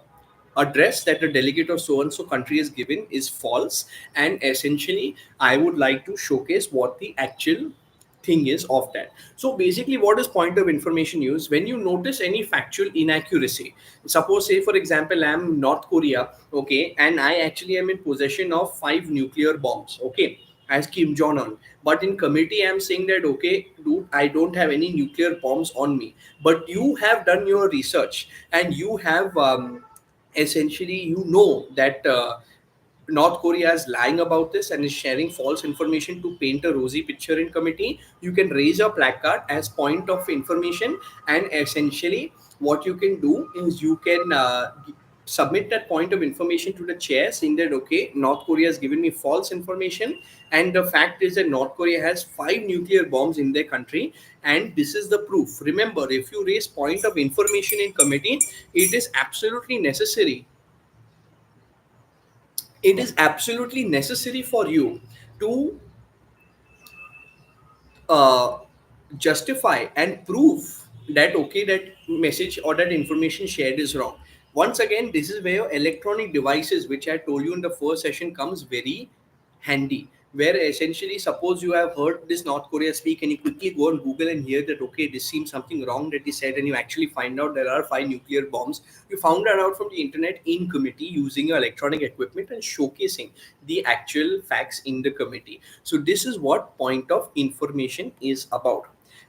address that the delegate of so and so country is given is false, and essentially I would like to showcase what the actual thing is of that. So basically, what is point of information used when you notice any factual inaccuracy? Suppose, say for example, I am North Korea, okay, and I actually am in possession of 5 nuclear bombs, okay, as Kim Jong Un. But in committee, I'm saying that, okay, dude, I don't have any nuclear bombs on me. But you have done your research and you have essentially, that North Korea is lying about this and is sharing false information to paint a rosy picture in committee. You can raise a placard as point of information, and essentially, what you can do is you can submit that point of information to the chair, saying that, okay, North Korea has given me false information, and the fact is that North Korea has 5 nuclear bombs in their country, and this is the proof. Remember, if you raise point of information in committee, it is absolutely necessary it is absolutely necessary for you to uh, justify and prove that, okay, that message or that information shared is wrong. Once again, this is where your electronic devices, which I told you in the first session, comes very handy. where essentially suppose you have heard this North Korea speak and you quickly go on Google and hear that okay, this seems something wrong that he said, and you actually find out there are 5 nuclear bombs. You found that out from the internet in committee using your electronic equipment and showcasing the actual facts in the committee. So this is what point of information is about.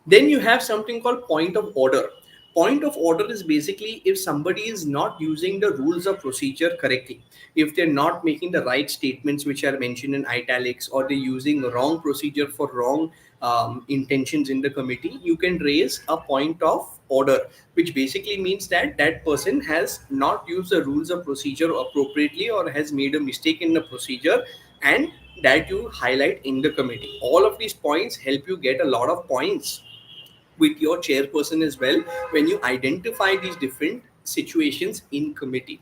Then you have something called point of order. Point of order is basically if somebody is not using the rules of procedure correctly, if they're not making the right statements which are mentioned in italics, or they're using the wrong procedure for wrong intentions in the committee, you can raise a point of order, which basically means that that person has not used the rules of procedure appropriately or has made a mistake in the procedure, and that you highlight in the committee. All of these points help you get a lot of points with your chairperson as well when you identify these different situations in committee.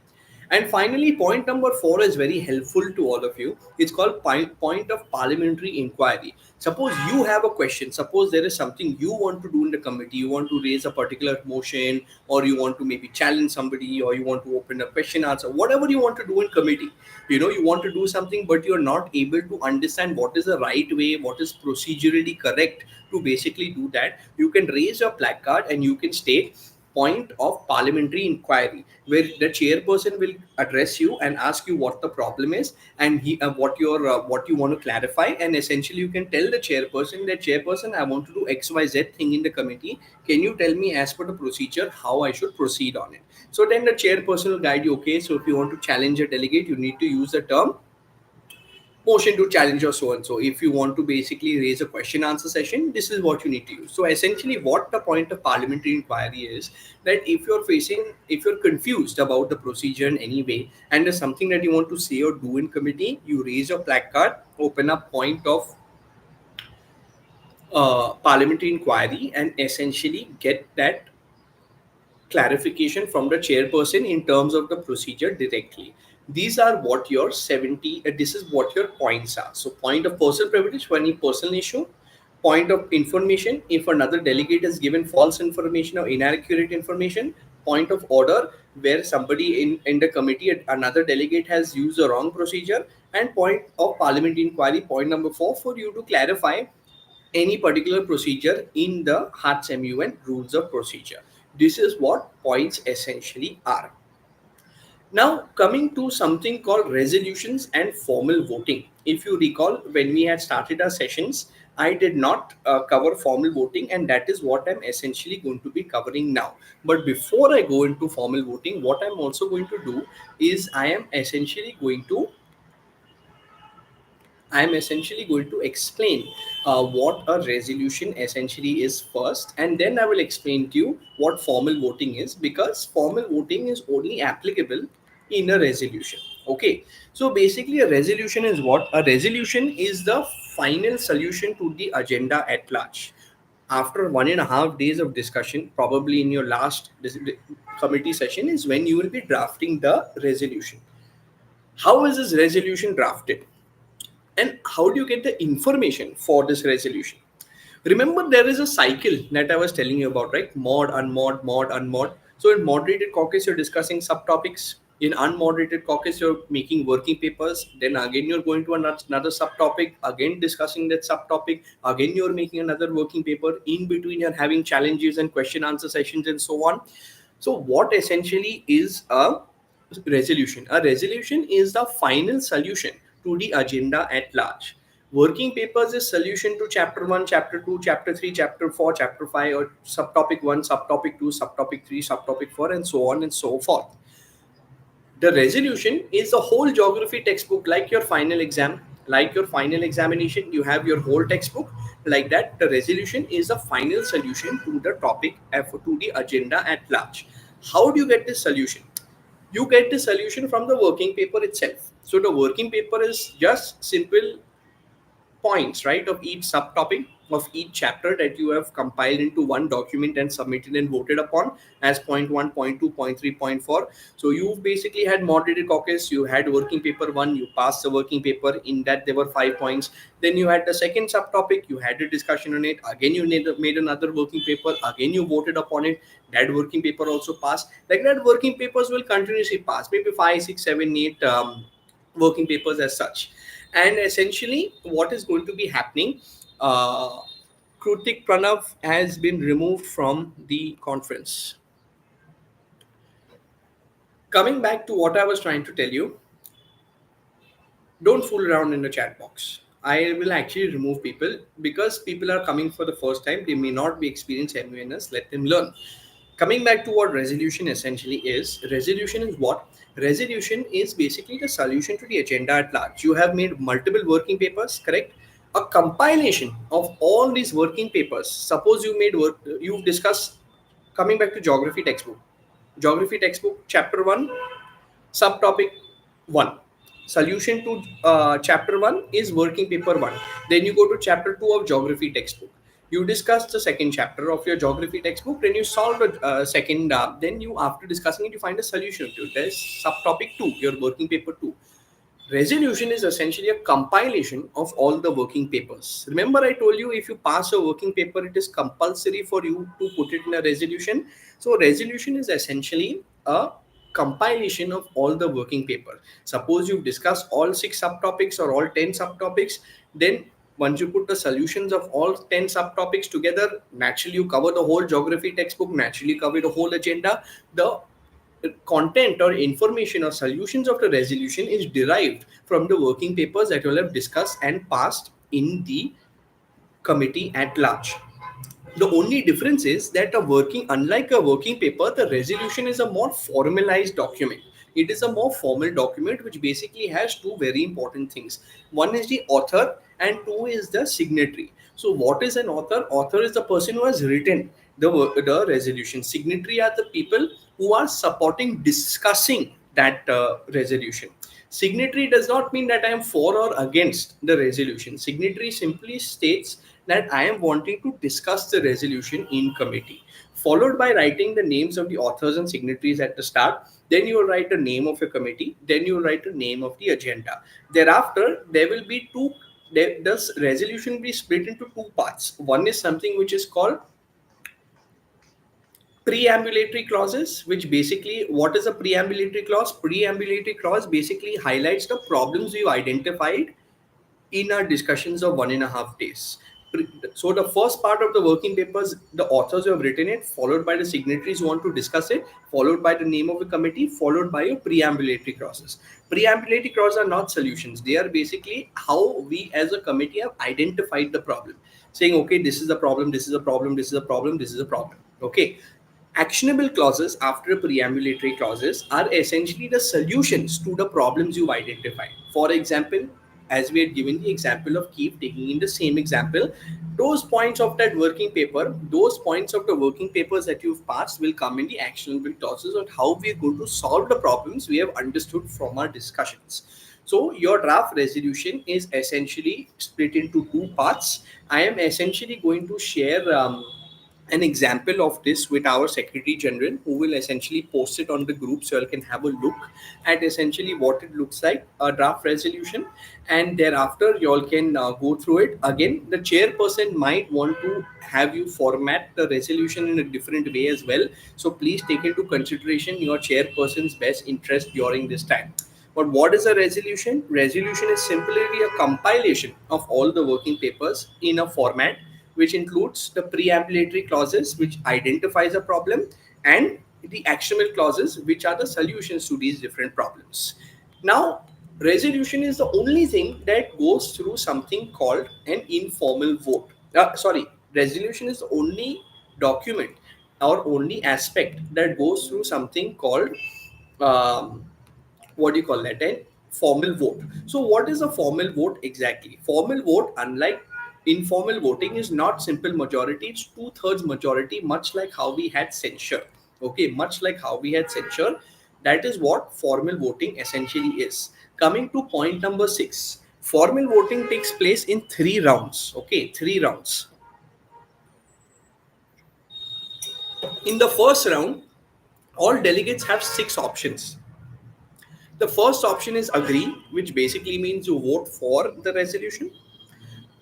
And finally, point number 4 is very helpful to all of you. It's called point of parliamentary inquiry. Suppose you have a question, suppose there is something you want to do in the committee, you want to raise a particular motion, or you want to maybe challenge somebody, or you want to open a question answer, whatever you want to do in committee. You want to do something but you're not able to understand what is the right way, what is procedurally correct to basically do that. You can raise your placard and you can state point of parliamentary inquiry, where the chairperson will address you and ask you what the problem is, and what you want to clarify. And essentially you can tell the chairperson that, chairperson, I want to do xyz thing in the committee, can you tell me as per the procedure how I should proceed on it? So then the chairperson will guide you. Okay, so if you want to challenge a delegate, you need to use the term motion to challenge or so and so. If you want to basically raise a question answer session, this is what you need to use. So essentially what the point of parliamentary inquiry is, that if you're confused about the procedure in any way and there's something that you want to say or do in committee, you raise your placard, open up point of parliamentary inquiry, and essentially get that clarification from the chairperson in terms of the procedure directly. These are what your 70, this is what your points are. So point of personal privilege for any personal issue, point of information if another delegate has given false information or inaccurate information, point of order where somebody in the committee, another delegate has used the wrong procedure, and point of parliamentary inquiry, point number 4, for you to clarify any particular procedure in the Hart's MUN rules of procedure. This is what points essentially are. Now, coming to something called resolutions and formal voting. If you recall, when we had started our sessions, I did not cover formal voting, and that is what I'm essentially going to be covering now. But before I go into formal voting, what I'm also going to do is I am essentially going to explain what a resolution essentially is first, and then I will explain to you what formal voting is, because formal voting is only applicable in a resolution. Okay, so basically, a resolution is what? A resolution is the final solution to the agenda at large. After 1.5 days of discussion, probably in your last committee session, is when you will be drafting the resolution. How is this resolution drafted? And how do you get the information for this resolution? Remember, there is a cycle that I was telling you about, right? Mod, unmod, mod, unmod. So in moderated caucus, you're discussing subtopics. In unmoderated caucus, you're making working papers. Then again, you're going to another subtopic, again discussing that subtopic. Again, you're making another working paper. In between, you're having challenges and question answer sessions and so on. So what essentially is a resolution? A resolution is the final solution to the agenda at large. Working papers is solution to chapter 1, chapter 2, chapter 3, chapter 4, chapter 5, or subtopic 1, subtopic 2, subtopic 3, subtopic 4, and so on and so forth. The resolution is the whole geography textbook, like your final exam, like your final examination. You have your whole textbook like that. The resolution is the final solution to the topic, to the agenda at large. How do you get this solution? You get the solution from the working paper itself. So the working paper is just simple points, right, of each subtopic of each chapter that you have compiled into one document and submitted and voted upon as point 1, point 2, point 3, point 4. So you basically had moderated caucus, you had working paper 1, you passed the working paper. In that there were 5 points. Then you had the second subtopic, you had a discussion on it. Again, you made another working paper. Again, you voted upon it. That working paper also passed. Like that, working papers will continuously pass. Maybe 5, 6, 7, 8 working papers as such. And essentially, what is going to be happening? Uh, Krutik Pranav has been removed from the conference. Coming back to what I was trying to tell you, don't fool around in the chat box. I will actually remove people because people are coming for the first time. They may not be experienced MUNers. Let them learn. Coming back to what resolution essentially is, resolution is what? Resolution is basically the solution to the agenda at large. You have made multiple working papers, correct? A compilation of all these working papers. Suppose you made work, you've discussed, coming back to geography textbook. Geography textbook, chapter 1, subtopic 1. Solution to chapter 1 is working paper 1. Then you go to chapter 2 of geography textbook. You discuss the second chapter of your geography textbook. Then you solve the second. Then you, after discussing it, you find a solution to it. There's subtopic 2, your working paper 2. Resolution is essentially a compilation of all the working papers. Remember, I told you if you pass a working paper, it is compulsory for you to put it in a resolution. So, resolution is essentially a compilation of all the working paper. Suppose you've discussed all 6 subtopics or all 10 subtopics, then once you put the solutions of all 10 subtopics together, naturally you cover the whole geography textbook, naturally cover the whole agenda. The content or information or solutions of the resolution is derived from the working papers that you will have discussed and passed in the committee at large. The only difference is that unlike a working paper, the resolution is a more formalized document. It is a more formal document which basically has two very important things. One is the author and two is the signatory. So what is an author? Author is the person who has written the resolution. Signatory are the people who are supporting, discussing that resolution. Signatory does not mean that I am for or against the resolution. Signatory simply states that I am wanting to discuss the resolution in committee, followed by writing the names of the authors and signatories at the start. Then you will write the name of your committee. Then you will write the name of the agenda. Thereafter, there will be two. This resolution will be split into two parts. One is something which is called preambulatory clauses, which basically, what is a preambulatory clause? Preambulatory clause basically highlights the problems we've identified in our discussions of 1.5 days. So the first part of the working papers, the authors who have written it, followed by the signatories who want to discuss it, followed by the name of the committee, followed by your preambulatory clauses. Preambulatory clauses are not solutions. They are basically how we as a committee have identified the problem, saying, okay, this is the problem, this is a problem, this is a problem, this is a problem. Okay. Actionable clauses after preambulatory clauses are essentially the solutions to the problems you've identified. For example, as we had given the example of keep taking in the same example, those points of that working paper, those points of the working papers that you've passed will come in the actionable clauses on how we're going to solve the problems we have understood from our discussions. So your draft resolution is essentially split into two parts. I am essentially going to share an example of this with our secretary general, who will essentially post it on the group so you can have a look at essentially what it looks like, a draft resolution, and thereafter you all can go through it. Again, the chairperson might want to have you format the resolution in a different way as well, so please take into consideration your chairperson's best interest during this time. But what is a resolution? Resolution is simply a compilation of all the working papers in a format which includes the preambulatory clauses, which identifies a problem, and the actionable clauses, which are the solutions to these different problems. Now, resolution is the only thing that goes through something called an informal vote. Resolution is the only document or only aspect that goes through something called um, what do you call that, a formal vote. So what is a formal vote exactly? Formal vote, unlike informal voting, is not simple majority, it's two-thirds majority, much like how we had censure. Okay, much like how we had censure. That is what formal voting essentially is. Coming to point number 6, formal voting takes place in 3 rounds. Okay, 3 rounds. In the first round, all delegates have 6 options. The first option is agree, which basically means you vote for the resolution.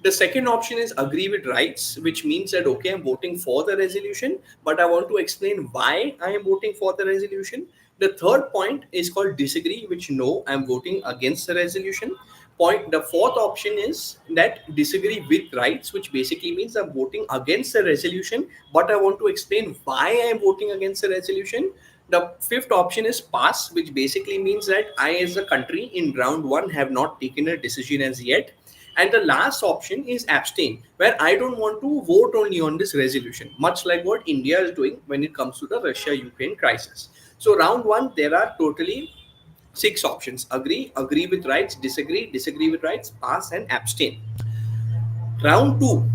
The second option is agree with rights, which means that, okay, I'm voting for the resolution, but I want to explain why I am voting for the resolution. The third point is called disagree, which no, I'm voting against the resolution. The fourth option is that disagree with rights, which basically means I'm voting against the resolution, but I want to explain why I'm voting against the resolution. The fifth option is pass, which basically means that I, as a country, in round one, have not taken a decision as yet. And the last option is abstain, where I don't want to vote only on this resolution, much like what India is doing when it comes to the Russia Ukraine crisis. So, round one, there are totally six options: agree, agree with rights, disagree, disagree with rights, pass, and abstain. Round two.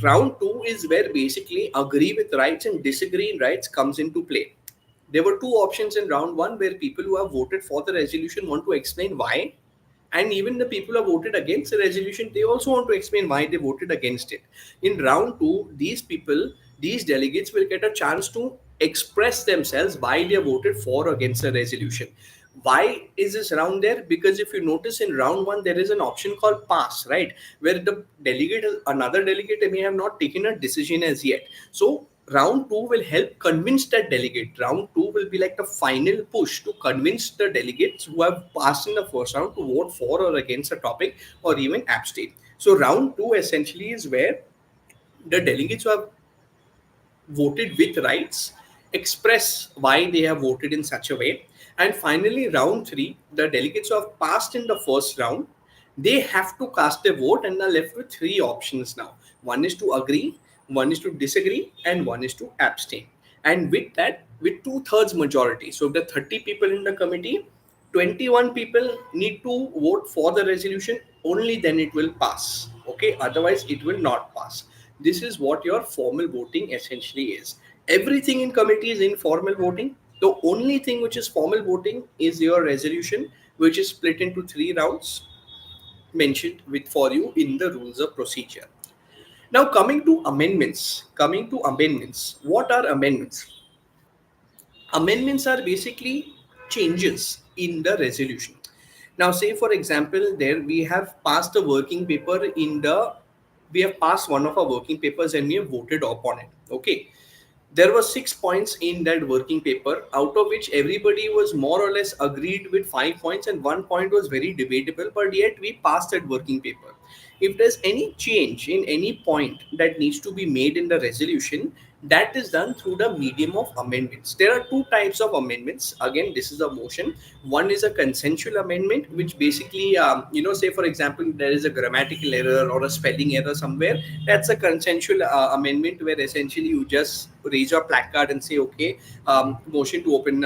Round two is where basically agree with rights and disagree in rights comes into play. There were two options in round one where people who have voted for the resolution want to explain why, and even the people who have voted against the resolution, they also want to explain why they voted against it. In round two, these people, these delegates will get a chance to express themselves why they voted for or against the resolution. Why is this round there? Because if you notice in round one, there is an option called pass, right? Where the delegate, another delegate may have not taken a decision as yet. So round two will help convince that delegate. Round two will be like the final push to convince the delegates who have passed in the first round to vote for or against a topic or even abstain. So round two essentially is where the delegates who have voted with rights express why they have voted in such a way. And finally, round three, the delegates who have passed in the first round, they have to cast a vote and are left with three options now. One is to agree, one is to disagree, and one is to abstain. And with that, with two-thirds majority, so if the 30 people in the committee, 21 people need to vote for the resolution, only then it will pass. Okay, otherwise it will not pass. This is what your formal voting essentially is. Everything in committee is informal voting. The only thing which is formal voting is your resolution, which is split into three rounds mentioned with for you in the rules of procedure. Now coming to amendments. What are amendments? Amendments are basically changes in the resolution. Now, say for example, there we have passed a working paper we have passed one of our working papers and we have voted upon it. Okay, there were 6 points in that working paper, out of which everybody was more or less agreed with 5 points, and 1 point was very debatable, but yet we passed that working paper. If there's any change in any point that needs to be made in the resolution, that is done through the medium of amendments. There are two types of amendments. Again, this is a motion. One is a consensual amendment, which basically, say for example, there is a grammatical error or a spelling error somewhere. That's a consensual amendment where essentially you just raise your placard and say, okay, motion to open,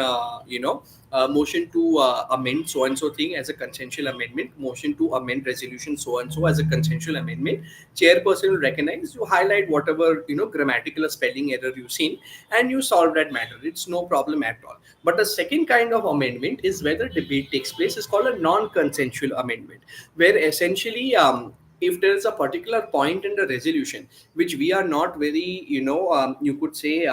motion to amend so and so thing as a consensual amendment, motion to amend resolution so and so as a consensual amendment. Chairperson will recognize, you highlight whatever grammatical or spelling error you've seen, and you solve that matter. It's no problem at all. But the second kind of amendment is where the debate takes place. Is called a non-consensual amendment, where essentially if there is a particular point in the resolution which we are not very, you could say,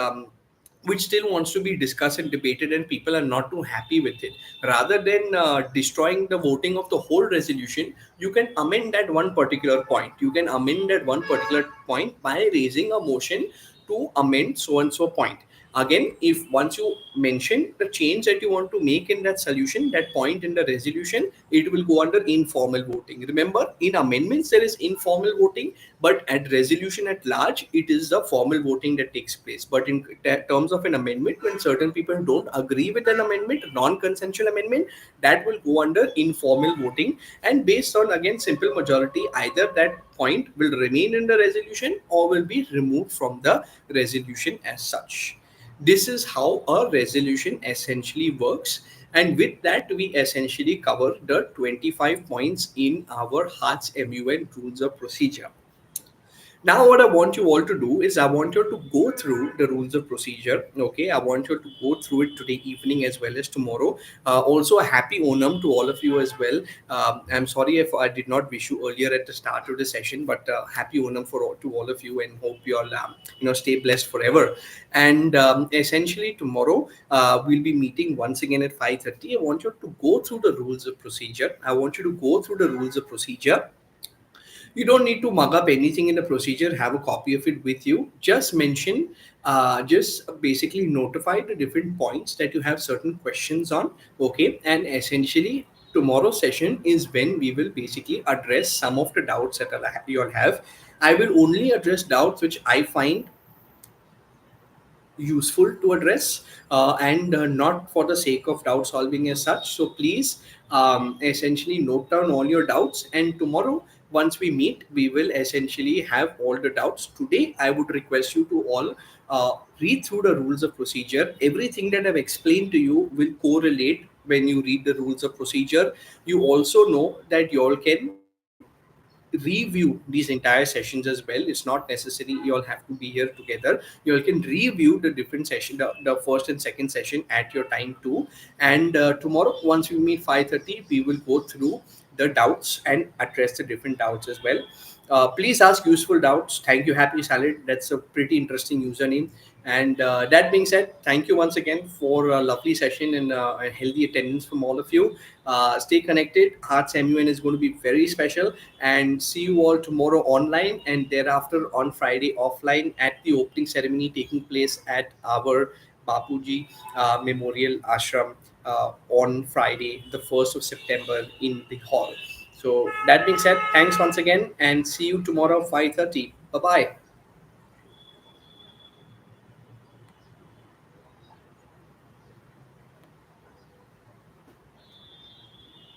which still wants to be discussed and debated, and people are not too happy with it, rather than destroying the voting of the whole resolution, you can amend that one particular point. You can amend that one particular point by raising a motion to amend so and so point. Again, if once you mention the change that you want to make in that solution, that point in the resolution, it will go under informal voting. Remember, in amendments there is informal voting, but at resolution at large, it is the formal voting that takes place. But in terms of an amendment, when certain people don't agree with an amendment, non-consensual amendment, that will go under informal voting, and based on again simple majority, either that point will remain in the resolution or will be removed from the resolution as such. This is how a resolution essentially works. And with that, we essentially cover the 25 points in our Hearts MUN rules of procedure. Now, what I want you all to do is I want you to go through the rules of procedure. Okay, I want you to go through it today evening as well as tomorrow. Also, a happy Onam to all of you as well. I'm sorry if I did not wish you earlier at the start of the session, but happy Onam to all of you, and hope you all stay blessed forever. And essentially tomorrow we'll be meeting once again at 5:30. I want you to go through the rules of procedure. I want you to go through the rules of procedure. You don't need to mug up anything in the procedure, have a copy of it with you. Just mention just basically notify the different points that you have certain questions on. Okay, and essentially tomorrow's session is when we will basically address some of the doubts that you all have. I will only address doubts which I find useful to address, and not for the sake of doubt solving as such. So please essentially note down all your doubts, and tomorrow once we meet we will essentially have all the doubts. Today I would request you to all read through the rules of procedure. Everything that I've explained to you will correlate when you read the rules of procedure. You also know that you all can review these entire sessions as well. It's not necessary you all have to be here together. You all can review the different session, the first and second session at your time too. And tomorrow once we meet 5:30 we will go through the doubts and address the different doubts as well. Please ask useful doubts. Thank you, Happy Salad. That's a pretty interesting username. And that being said, thank you once again for a lovely session and a healthy attendance from all of you. Stay connected. Hearts MUN is going to be very special. And see you all tomorrow online and thereafter on Friday offline at the opening ceremony taking place at our Bapuji Memorial Ashram on Friday, the 1st of September in the hall. So that being said, thanks once again and see you tomorrow 5:30. Bye bye.